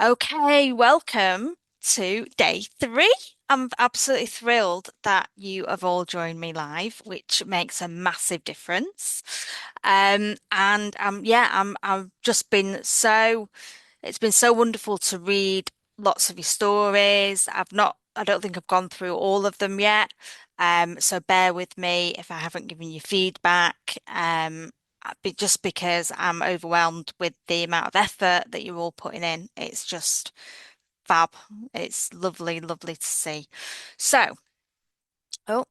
Okay, welcome to day three. I'm absolutely thrilled that you have all joined me live, which makes a massive difference. I've just been it's been so wonderful to read lots of your stories. I don't think I've gone through all of them yet. So bear with me if I haven't given you feedback. Just because I'm overwhelmed with the amount of effort that you're all putting in. It's just fab. It's lovely, lovely to see. So, oh,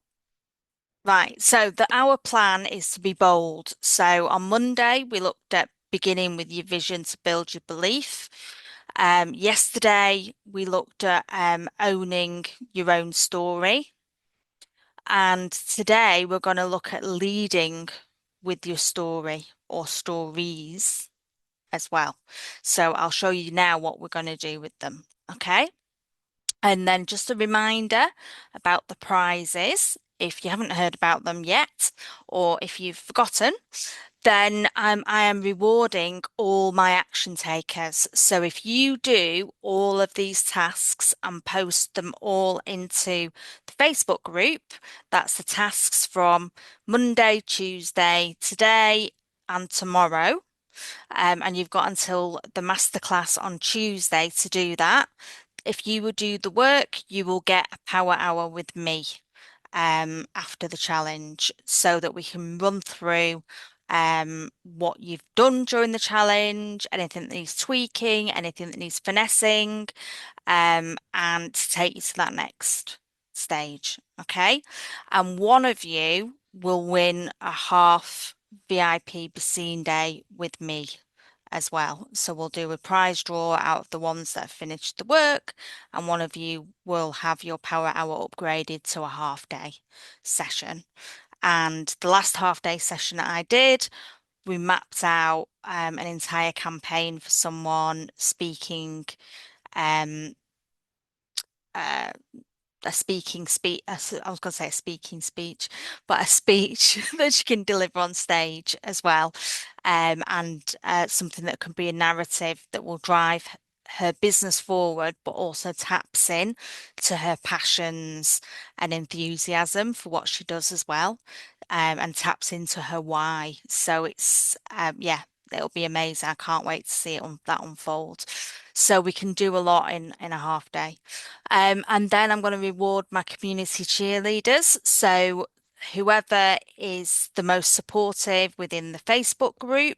right. So our plan is to be bold. So on Monday, we looked at beginning with your vision to build your belief. Yesterday, we looked at owning your own story. And today, we're going to look at leading with your story or stories as well. So I'll show you now what we're going to do with them. Okay. And then just a reminder about the prizes. If you haven't heard about them yet, or if you've forgotten, then I am rewarding all my action takers. So if you do all of these tasks and post them all into the Facebook group, that's the tasks from Monday, Tuesday, today, and tomorrow. And you've got until the masterclass on Tuesday to do that. If you will do the work, you will get a power hour with me after the challenge so that we can run through what you've done during the challenge, anything that needs tweaking, anything that needs finessing, and to take you to that next stage. Okay. And one of you will win a half VIP Basine Day with me as well. So we'll do a prize draw out of the ones that have finished the work, and one of you will have your power hour upgraded to a half day session. And the last half day session that I did, we mapped out an entire campaign for someone speaking um, uh, a speaking speech. I was going to say a speaking speech, but a speech that she can deliver on stage as well, and something that can be a narrative that will drive her business forward, but also taps in to her passions and enthusiasm for what she does as well, and taps into her why. So yeah, it'll be amazing. I can't wait to see that unfold. So we can do a lot in a half day. And then I'm going to reward my community cheerleaders. So whoever is the most supportive within the Facebook group,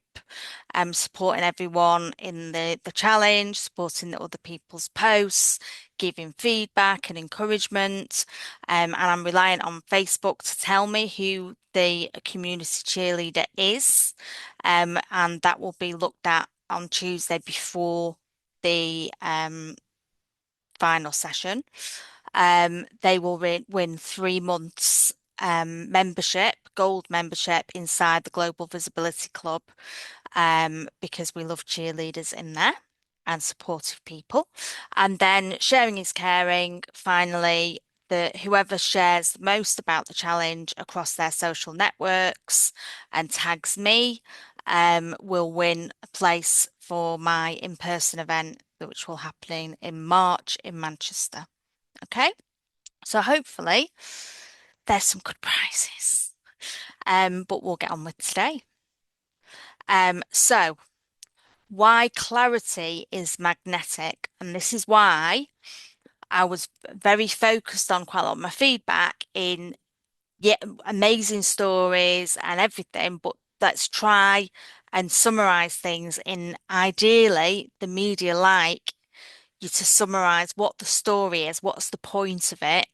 supporting everyone in the challenge, supporting the other people's posts, giving feedback and encouragement. And I'm reliant on Facebook to tell me who the community cheerleader is. And that will be looked at on Tuesday before the final session. They will win 3 months membership, gold membership inside the Global Visibility Club, because we love cheerleaders in there and supportive people. And then sharing is caring. Finally, whoever shares the most about the challenge across their social networks and tags me, will win a place for my in-person event, which will happen in March in Manchester. Okay, so hopefully there's some good prizes. But we'll get on with today. So why clarity is magnetic, and this is why I was very focused on quite a lot of my feedback in, yeah, amazing stories and everything, but let's try and summarize things in, ideally the media like you to summarize what the story is, what's the point of it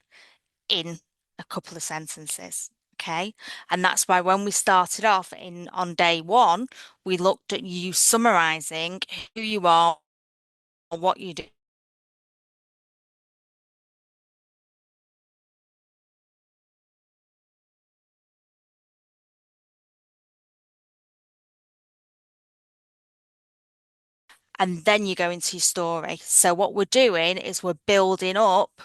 in a couple of sentences. Okay. And that's why when we started off on day one, we looked at you summarizing who you are, what you do. And then you go into your story. So what we're doing is we're building up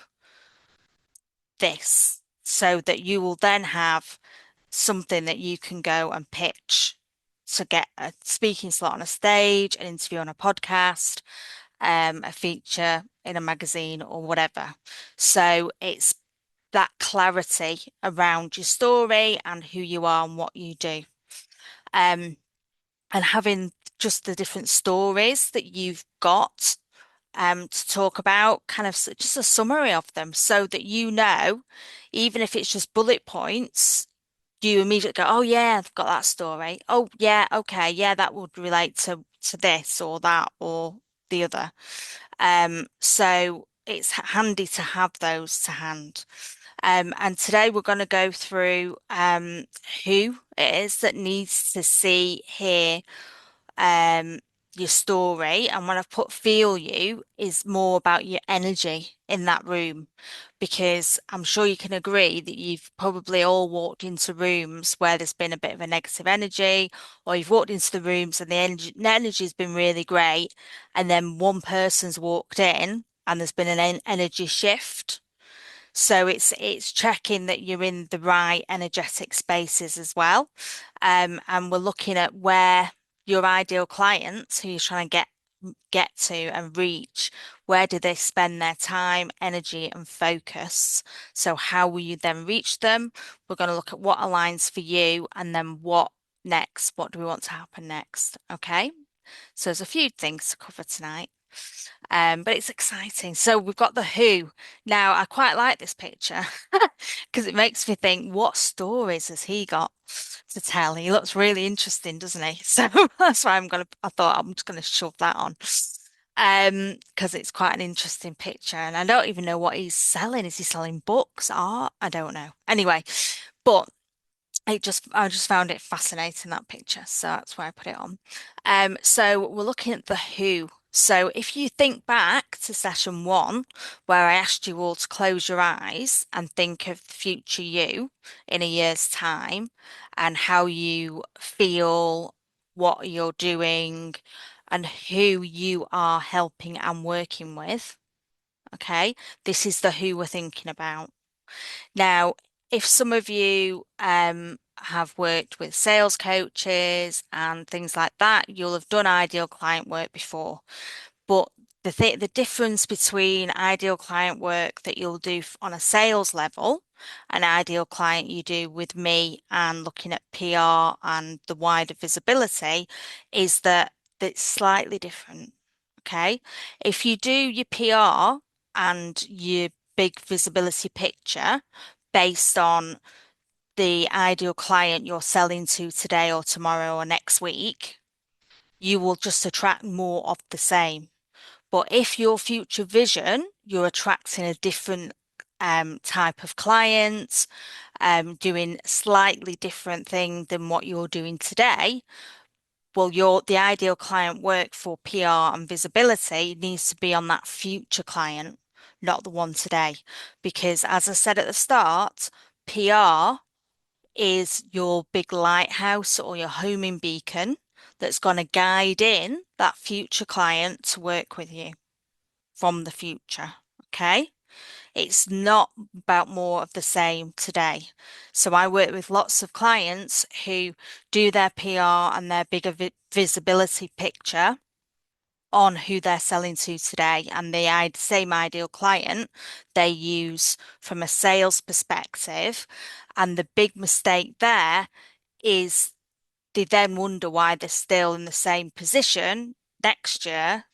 this so that you will then have something that you can go and pitch to get a speaking slot on a stage, an interview on a podcast, a feature in a magazine or whatever. So it's that clarity around your story and who you are and what you do. Um, and having just the different stories that you've got to talk about, kind of just a summary of them so that you know, even if it's just bullet points, you immediately go, oh yeah, I've got that story. Oh yeah, okay, yeah, that would relate to this or that or the other. So it's handy to have those to hand. And today we're going to go through who it is that needs to see, hear, um, your story. And when I've put feel you is more about your energy in that room, because I'm sure you can agree that you've probably all walked into rooms where there's been a bit of a negative energy, or you've walked into the rooms and the energy's been really great, and then one person's walked in and there's been an energy shift. So it's checking that you're in the right energetic spaces as well. And we're looking at where your ideal clients who you're trying to get to and reach, where do they spend their time, energy, and focus? So how will you then reach them? We're going to look at what aligns for you and then what next? What do we want to happen next? Okay. So there's a few things to cover tonight. But it's exciting. So we've got the Who. Now, I quite like this picture because it makes me think, what stories has he got to tell? He looks really interesting, doesn't he? So that's why I thought I'm just gonna shove that on. Because it's quite an interesting picture, and I don't even know what he's selling. Is he selling books, art? I don't know. Anyway, but I just found it fascinating, that picture, so that's why I put it on. So we're looking at the Who. So if you think back to session one, where I asked you all to close your eyes and think of the future you in a year's time and how you feel, what you're doing, and who you are helping and working with. Okay, this is the Who we're thinking about. Now, if some of you have worked with sales coaches and things like that, you'll have done ideal client work before. But the difference between ideal client work that you'll do on a sales level and ideal client you do with me and looking at PR and the wider visibility is that it's slightly different. Okay. If you do your PR and your big visibility picture based on the ideal client you're selling to today or tomorrow or next week, you will just attract more of the same. But if your future vision, you're attracting a different type of client, doing slightly different thing than what you're doing today, well, the ideal client work for PR and visibility needs to be on that future client, not the one today. Because as I said at the start, PR is your big lighthouse or your homing beacon that's going to guide in that future client to work with you from the future. Okay. It's not about more of the same today. So I work with lots of clients who do their PR and their bigger visibility picture on who they're selling to today, and the same ideal client they use from a sales perspective. And the big mistake there is they then wonder why they're still in the same position next year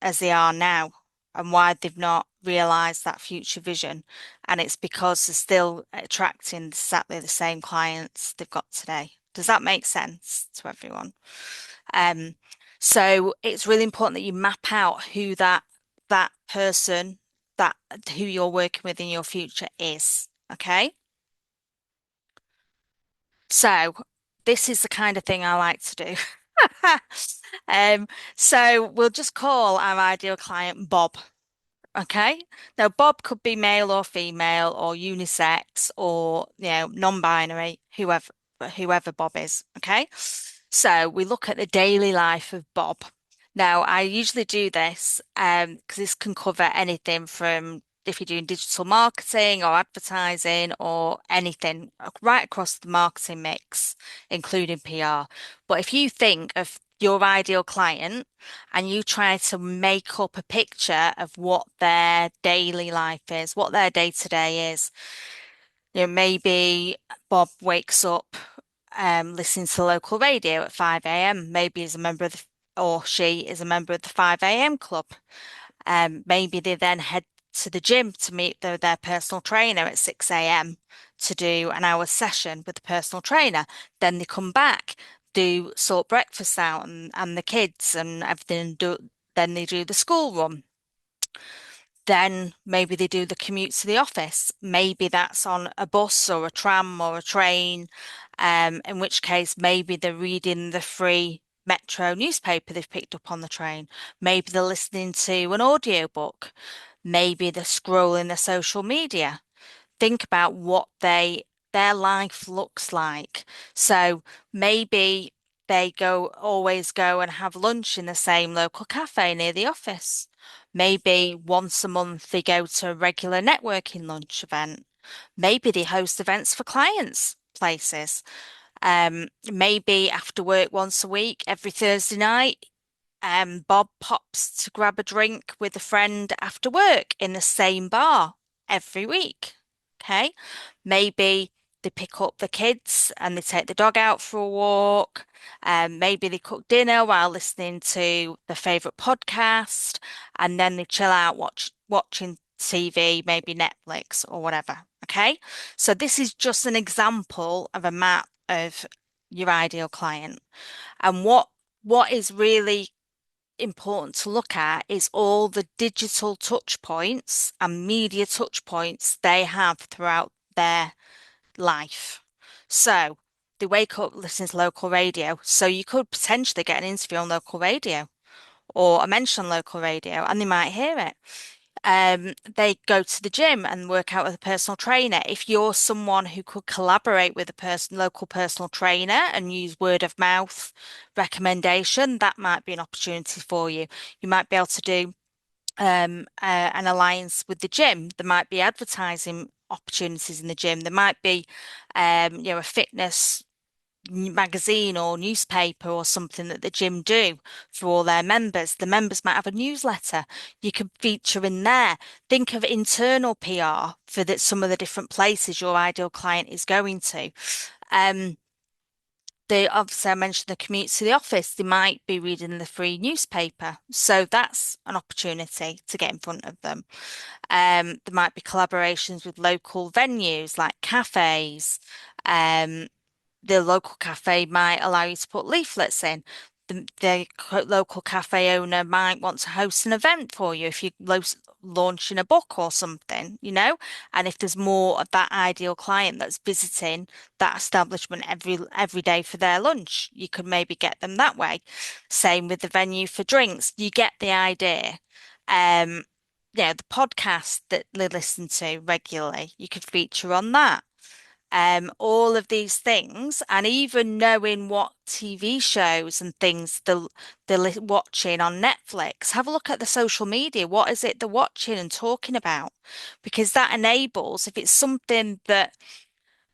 as they are now and why they've not realized that future vision. And it's because they're still attracting exactly the same clients they've got today. Does that make sense to everyone? Um, so it's really important that you map out who that person, that who you're working with in your future is. Okay. So this is the kind of thing I like to do. Um, so we'll just call our ideal client Bob. Okay. Now, Bob could be male or female or unisex or, non-binary, whoever Bob is. Okay. So we look at the daily life of Bob. Now, I usually do this because this can cover anything from if you're doing digital marketing or advertising or anything right across the marketing mix, including PR. But if you think of your ideal client and you try to make up a picture of what their daily life is, what their day to day is. Maybe Bob wakes up listening to the local radio at 5 a.m. Maybe he's a member of the, or she is a member of the 5 a.m. club. Maybe they then head to the gym to meet their personal trainer at 6 a.m. to do an hour session with the personal trainer. Then they come back, do sort breakfast out and the kids and everything. Then they do the school run. Then maybe they do the commute to the office. Maybe that's on a bus or a tram or a train, in which case maybe they're reading the free Metro newspaper they've picked up on the train. Maybe they're listening to an audiobook. Maybe they're scrolling their social media. Think about what their life looks like. So maybe they always go and have lunch in the same local cafe near the office. Maybe once a month they go to a regular networking lunch event. Maybe they host events for clients, places. Maybe after work once a week, every Thursday night, Bob pops to grab a drink with a friend after work in the same bar every week. Okay. Maybe they pick up the kids and they take the dog out for a walk. Maybe they cook dinner while listening to their favorite podcast, and then they chill out watching TV, maybe Netflix or whatever. Okay. So this is just an example of a map of your ideal client. And what is really important to look at is all the digital touch points and media touch points they have throughout their life. So they wake up listening to local radio. So you could potentially get an interview on local radio or a mention on local radio and they might hear it. They go to the gym and work out with a personal trainer. If you're someone who could collaborate with a local personal trainer and use word of mouth recommendation, that might be an opportunity for you. You might be able to do an alliance with the gym. There might be advertising opportunities in the gym. There might be, a fitness magazine or newspaper or something that the gym do for all their members. The members might have a newsletter. You could feature in there. Think of internal PR for some of the different places your ideal client is going to. Um, they obviously I mentioned the commute to the office. They might be reading the free newspaper. So that's an opportunity to get in front of them. There might be collaborations with local venues like cafes. Um, the local cafe might allow you to put leaflets in. The local cafe owner might want to host an event for you if you're launching a book or something. And if there's more of that ideal client that's visiting that establishment every day for their lunch, you could maybe get them that way. Same with the venue for drinks. You get the idea. Um, the podcast that they listen to regularly, you could feature on that. All of these things, and even knowing what TV shows and things they're watching on Netflix. Have a look at the social media. What is it they're watching and talking about? Because that enables, if it's something that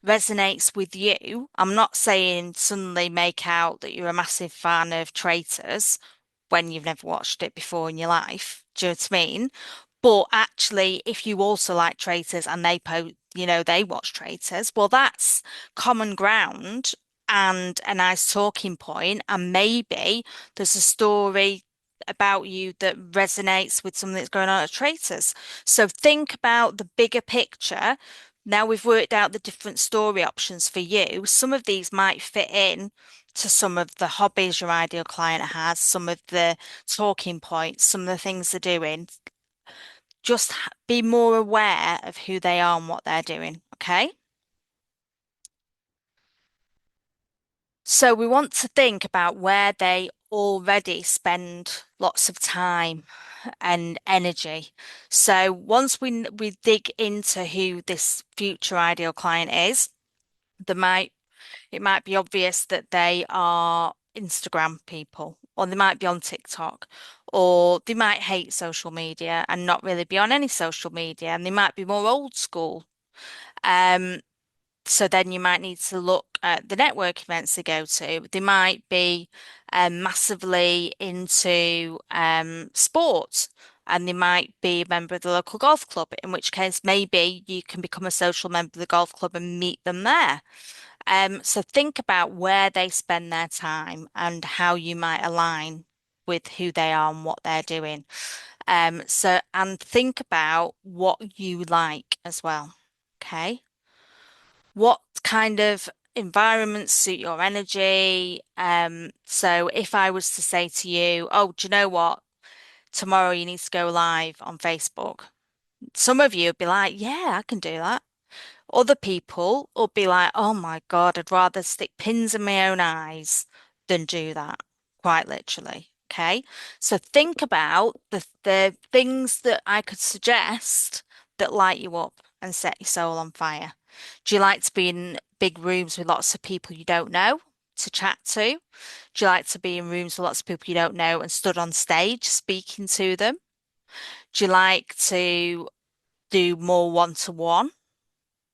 resonates with you, I'm not saying suddenly make out that you're a massive fan of Traitors when you've never watched it before in your life. Do you know what I mean? But actually, if you also like Traitors and they watch Traitors, well, that's common ground and a nice talking point. And maybe there's a story about you that resonates with something that's going on at Traitors. So think about the bigger picture. Now we've worked out the different story options for you. Some of these might fit in to some of the hobbies your ideal client has, some of the talking points, some of the things they're doing. Just be more aware of who they are and what they're doing. Okay. So we want to think about where they already spend lots of time and energy. So once we dig into who this future ideal client is, there might it might be obvious that they are Instagram people, or they might be on TikTok, or they might hate social media and not really be on any social media, and they might be more old school. Um, So then you might need to look at the network events they go to. They might be massively into sport, and they might be a member of the local golf club, in which case maybe you can become a social member of the golf club and meet them there. So think about where they spend their time and how you might align with who they are and what they're doing. And think about what you like as well. Okay. What kind of environments suit your energy? So if I was to say to you, oh, do you know what? Tomorrow you need to go live on Facebook. Some of you would be like, yeah, I can do that. Other people will be like, oh my God, I'd rather stick pins in my own eyes than do that, quite literally. Okay. So think about the things that I could suggest that light you up and set your soul on fire. Do you like to be in big rooms with lots of people you don't know to chat to? Do you like to be in rooms with lots of people you don't know and stood on stage speaking to them? Do you like to do more one-to-one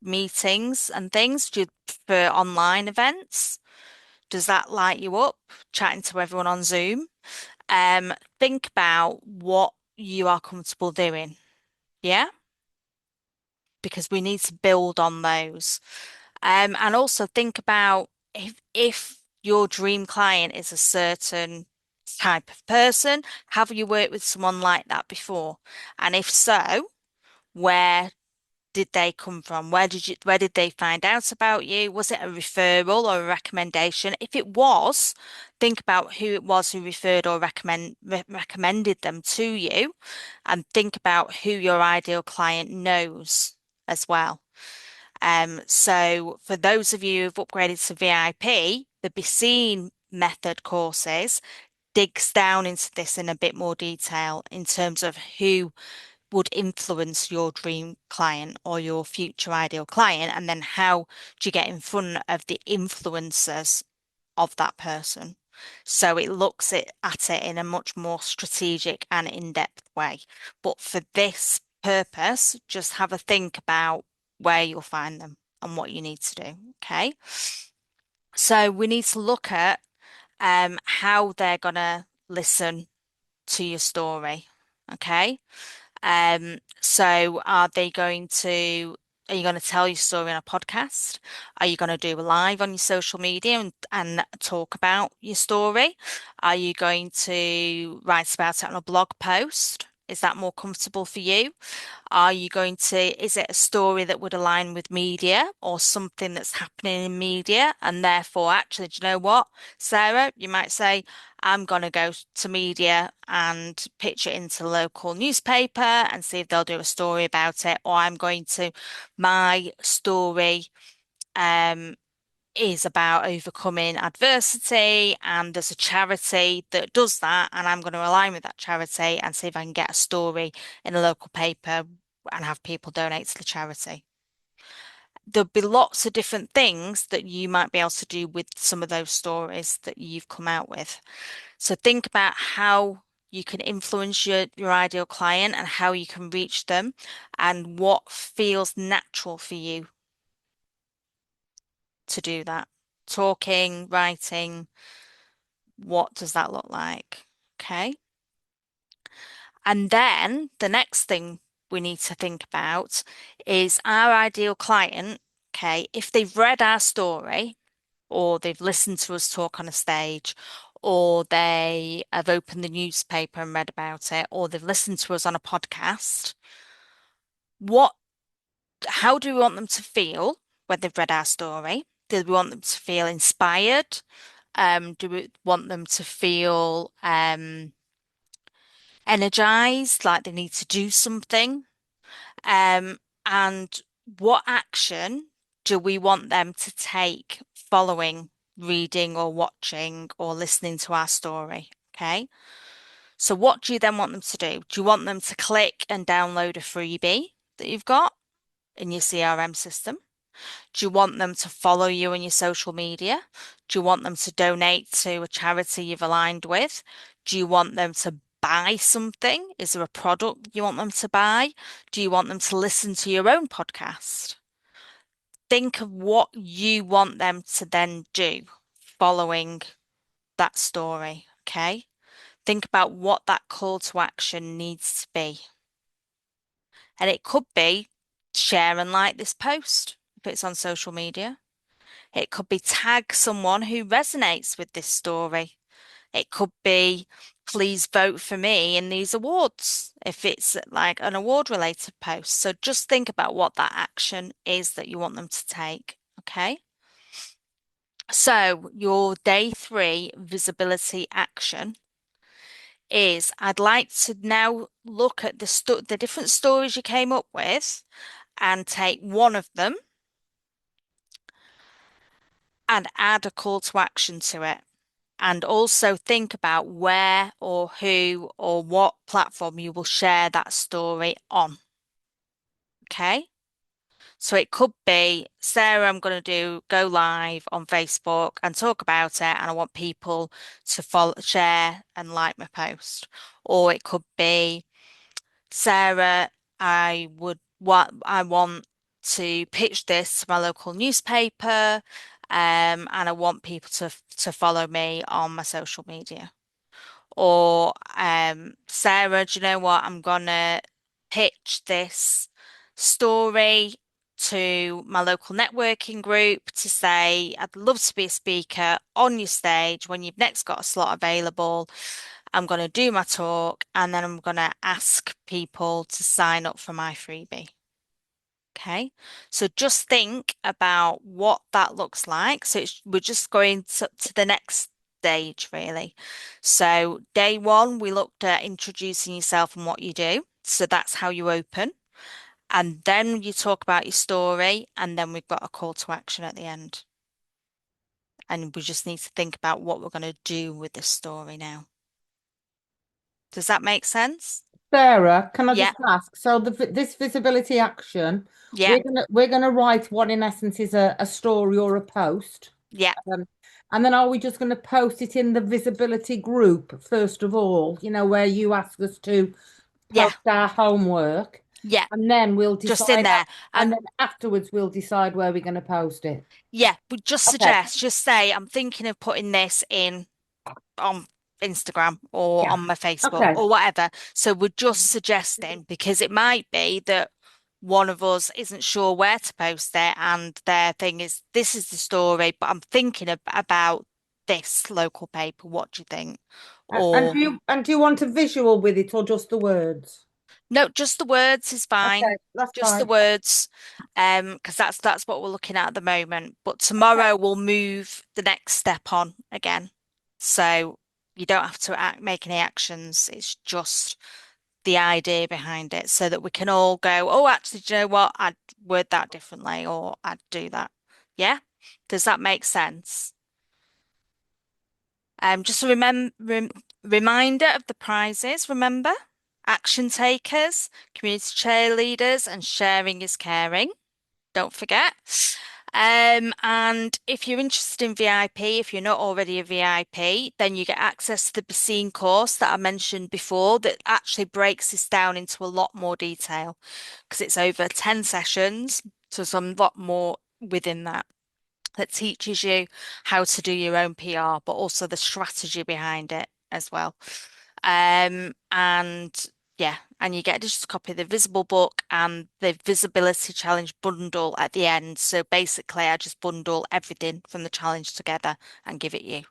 meetings and things? Do you prefer online events? Does that light you up, chatting to everyone on Zoom? Think about what you are comfortable doing. Yeah, because we need to build on those. And also think about if your dream client is a certain type of person, have you worked with someone like that before? And if so, where did they come from? Where did they find out about you? Was it a referral or a recommendation? If it was, think about who it was who referred or recommended them to you, and think about who your ideal client knows as well. So for those of you who've upgraded to VIP, the Be Seen method courses digs down into this in a bit more detail in terms of who would influence your dream client or your future ideal client, and then how do you get in front of the influencers of that person? So it looks at it in a much more strategic and in-depth way. But for this purpose, just have a think about where you'll find them and what you need to do. Okay. So we need to look at how they're gonna listen to your story. Okay. So are you going to tell your story on a podcast? Are you going to do a live on your social media and talk about your story? Are you going to write about it on a blog post? Is that more comfortable for you? Is it a story that would align with media or something that's happening in media? And therefore, actually, do you know what, Sarah? You might say, I'm going to go to media and pitch it into the local newspaper and see if they'll do a story about it. Or my story um, is about overcoming adversity, and there's a charity that does that, and I'm going to align with that charity and see if I can get a story in a local paper and have people donate to the charity. There'll be lots of different things that you might be able to do with some of those stories that you've come out with. So think about how you can influence your ideal client and how you can reach them and what feels natural for you to do that. Talking, writing, what does that look like? Okay. And then the next thing we need to think about is our ideal client. Okay. If they've read our story or they've listened to us talk on a stage, or they have opened the newspaper and read about it, or they've listened to us on a podcast, what, how do we want them to feel when they've read our story? Do we want them to feel inspired? Do we want them to feel energized, like they need to do something? Um, and what action do we want them to take following reading or watching or listening to our story? Okay. So what do you then want them to do? Do you want them to click and download a freebie that you've got in your CRM system? Do you want them to follow you on your social media? Do you want them to donate to a charity you've aligned with? Do you want them to buy something? Is there a product you want them to buy? Do you want them to listen to your own podcast? think of what you want them to then do following that story. Okay. Think about what that call to action needs to be. And it could be share and like this post if it's on social media. It could be tag someone who resonates with this story. It could be please vote for me in these awards if it's like an award related post. So just think about what that action is that you want them to take. Okay. So your day 3 visibility action is I'd like to now look at the different stories you came up with and take one of them and add a call to action to it. And also think about where or who or what platform you will share that story on. Okay. So it could be, Sarah, I'm going to go live on Facebook and talk about it, and I want people to follow, share, and like my post. Or it could be, Sarah, I want to pitch this to my local newspaper, and I want people to follow me on my social media. Or Sarah, do you know what? I'm gonna pitch this story to my local networking group to say, I'd love to be a speaker on your stage when you've next got a slot available. I'm going to do my talk and then I'm going to ask people to sign up for my freebie. Okay, so just think about what that looks like. So we're just going to the next stage, really. So, day 1, we looked at introducing yourself and what you do. So, that's how you open. And then you talk about your story, and then we've got a call to action at the end. And we just need to think about what we're going to do with this story now. Does that make sense? Sarah, can I Yeah, just ask? So this visibility action, yeah, we're gonna write what in essence is a story or a post. yeah, Um, and then are we just gonna post it in the visibility group first of all, where you ask us to yeah, post our homework, yeah, and then we'll just in decide there. and And then afterwards we'll decide where we're gonna post it. yeah, but Okay. just say, I'm thinking of putting this in on Instagram or Yeah. on my Facebook Okay. or whatever. So we're just suggesting because it might be that one of us isn't sure where to post it and their thing is this is the story, but I'm thinking about this local paper. What do you think? And Or do you want a visual with it or just the words? no, just the words is fine. Okay, that's Just the fine. words, because that's what we're looking at the moment. But Okay. tomorrow we'll move the next step on again. So you don't have to make any actions. It's just the idea behind it, so that we can all go, oh, actually, do you know what? I'd word that differently, or I'd do that. Yeah? Does that make sense? Just a reminder of the prizes, remember? Action takers, community cheerleaders, and sharing is caring. Don't forget. And if you're interested in VIP, if you're not already a VIP, then you get access to the Basine course that I mentioned before that actually breaks this down into a lot more detail because it's over 10 sessions, so some lot more within that that teaches you how to do your own PR, but also the strategy behind it as well. And yeah, and you get just a copy of the Visible book and the Visibility Challenge bundle at the end. So basically, I just bundle everything from the challenge together and give it you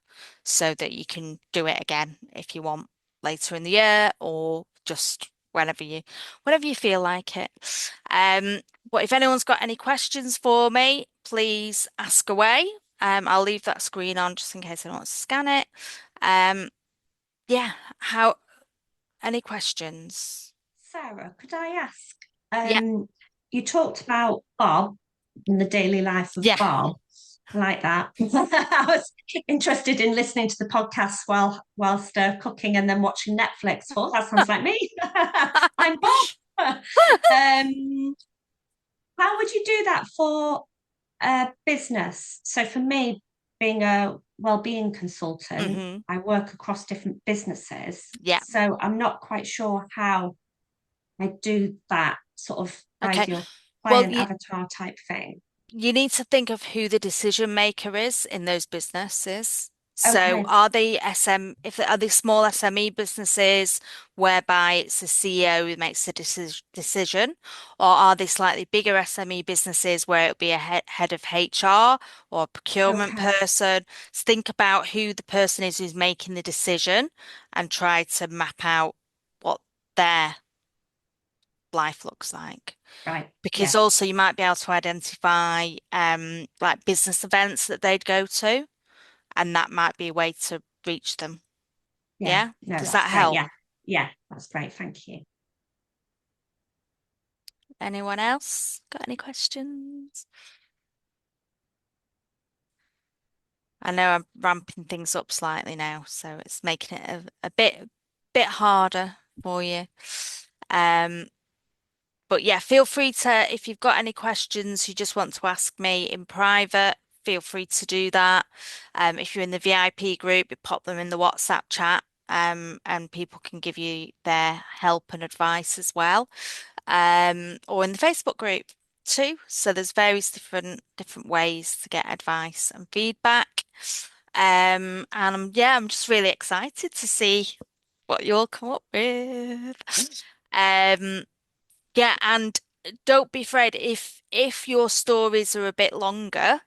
so that you can do it again if you want later in the year or just whenever you feel like it. Um, but if anyone's got any questions for me, please ask away. I'll leave that screen on just in case I want to scan it. Um, yeah, how any questions? Sarah, could I ask? Yeah, You talked about Bob and the daily life of yeah. Bob. I like that. I was interested in listening to the podcast whilst cooking and then watching Netflix. Oh, that sounds like me. I'm Bob. um, how would you do that for a business? So for me, being a well-being consultant, hmm I work across different businesses. Yeah. So I'm not quite sure how I do that sort of Okay. ideal Well, client avatar type thing. you need to think of who the decision maker is in those businesses. So Okay. are they are they small SME businesses whereby it's the CEO who makes the decision, or are they slightly bigger SME businesses where it would be a head of HR or a procurement Okay. person? So think about who the person is who's making the decision and try to map out what their life looks like. Right. Because Yeah. also you might be able to identify like business events that they'd go to, and that might be a way to reach them. Yeah. Yeah? No, Does that's that great. help? Yeah. Yeah. That's great. Thank you. Anyone else got any questions? I know I'm ramping things up slightly now, so it's making it a bit harder for you. Um, But yeah, feel free to, if you've got any questions you just want to ask me in private, feel free to do that. If you're in the VIP group, you pop them in the WhatsApp chat, and people can give you their help and advice as well. Or in the Facebook group too. So there's various different ways to get advice and feedback. And yeah, I'm just really excited to see what you'll come up with. Um, yeah, and don't be afraid if your stories are a bit longer,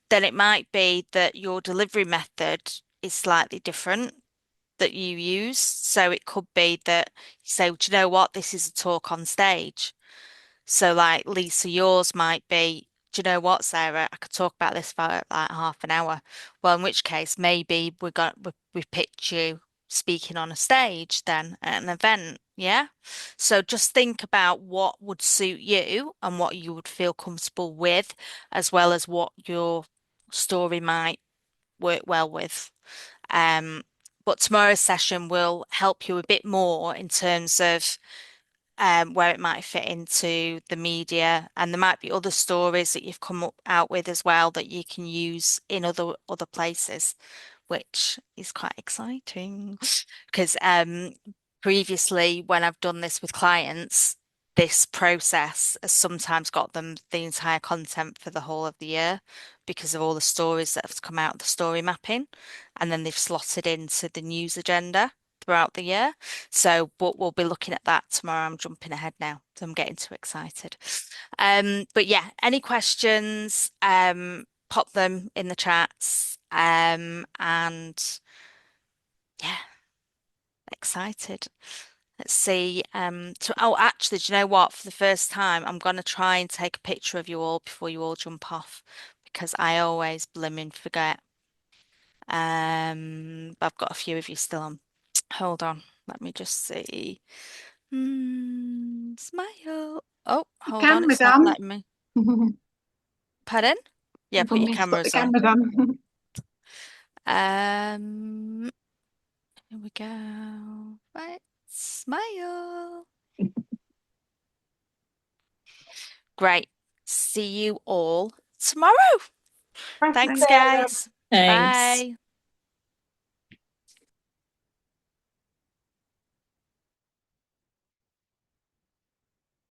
then it might be that your delivery method is slightly different that you use. So it could be that you say, do you know what? This is a talk on stage. So like Lisa, yours might be, do you know what, Sarah? I could talk about this for like half an hour. Well, in which case maybe we've picked you speaking on a stage then at an event. Yeah. So just think about what would suit you and what you would feel comfortable with, as well as what your story might work well with. Um, but tomorrow's session will help you a bit more in terms of where it might fit into the media, and there might be other stories that you've come up, out with as well that you can use in other places, which is quite exciting. Because previously, when I've done this with clients, this process has sometimes got them the entire content for the whole of the year because of all the stories that have come out of the story mapping, and then they've slotted into the news agenda throughout the year. So, but we'll be looking at that tomorrow. I'm jumping ahead now, so I'm getting too excited. But yeah, any questions, pop them in the chats. And yeah, excited. Let's see. Oh, actually, do you know what? For the first time, I'm gonna try and take a picture of you all before you all jump off because I always blimmin' forget. But I've got a few of you still on. Hold on. Let me just see. Smile. Oh, hold on. Camera's It's not on. letting me. Pardon? Yeah, put your Mum's got the cameras on. cameras on. Um, Here we go. Right. Smile. Great. See you all tomorrow. Thank you, Thanks, Sarah. guys. Thanks. Bye.